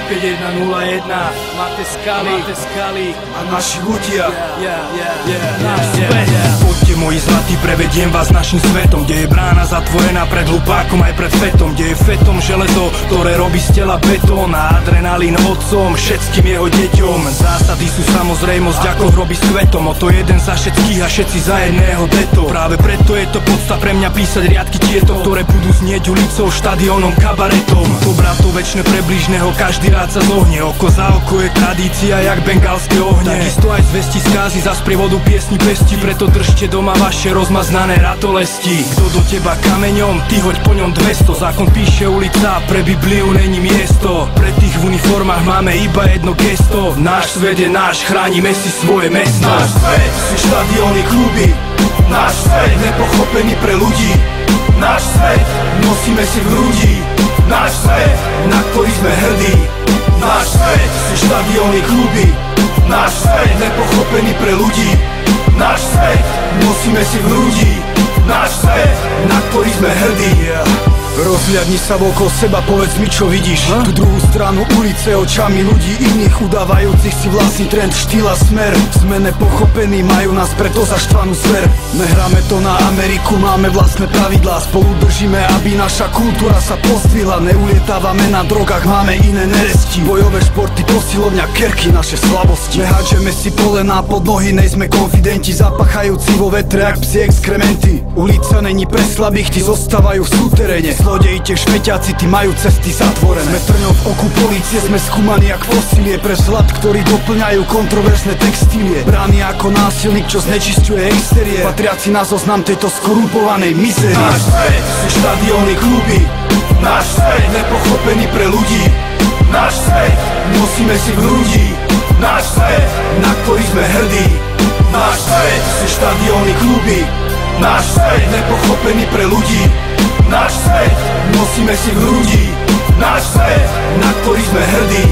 5101, máte skaly a naši ľudia. Náš svet. Poďte moji zlatí, prevediem vás našim svetom, kde je brána zatvorená pred hlupákom aj pred fetom, kde je fetom železo, ktoré robí z tela betón a adrenalín otcom, všetkým jeho deťom. Zásady sú samozrejmosť ako hroby s kvetom, o to jeden za všetkých a všetci za jedného deto. Práve preto je to podsta pre mňa písať riadky tieto, ktoré budú znieť ulicou, štadiónom, kabaretom. To brato večné prebližného, každý rád sa zohne, oko za oko je tradícia jak bengálske ohne. Takisto aj zvesti skázy za sprievodu piesni pesti, preto držte doma vaše rozmaznané ratolesti. Kto do teba kameňom, ty hoď po ňom 200. Zákon píše ulica, pre Bibliu není miesto. Pre tých v uniformách máme iba jedno gesto. Náš svet je náš, chránime si svoje mesto. Náš svet sú štadióny, kluby. Náš svet nepochopený pre ľudí. Náš svet nosíme si v hrudi. Náš svet, na ktorý sme hrdí. Náš svet sú štadióny, kluby. Náš svet nepochopený pre ľudí. Náš svet nosíme si v hrudi. Náš svet, na ktorý sme hrdí. Rozhľadni sa okolo seba, povedz mi, čo vidíš. Tú druhú stranu ulice očami ľudí iných, udávajúcich si vlastný trend, štýl a smer. Sme nepochopení, majú nás preto zaštvanú smer. Nehráme to na Ameriku, máme vlastné pravidlá. Spolu držíme, aby naša kultúra sa pozdvihla. Neulietávame na drogách, máme iné neresti. Bojové športy, posilovňa, kerky, naše slabosti. Nehádžeme si polená pod nohy, nejsme konfidenti, zapachajúci vo vetre jak psi exkrementy. Ulica není pre slabých, tí zostávajú v súteréne. Zlodeji, tie šmeťáci, tí majú cesty zatvorené. Sme trňou v oku polície, sme skúmaní jak fosílie pre zlat, ktorí doplňajú kontroverzné textílie. Brány ako násilník, čo znečisťuje exteriér, patriaci na zoznam tejto skorumpovanej mizerie. Náš svet sú štadióny, kluby. Náš svet nepochopený pre ľudí. Náš svet nosíme si v hrudi. Náš svet, na ktorý sme hrdí. Náš svet sú štadióny, kluby. Náš svet nepochopený pre ľudí. Náš svet nosíme si v hrudi. Náš svet, na ktorý sme hrdí.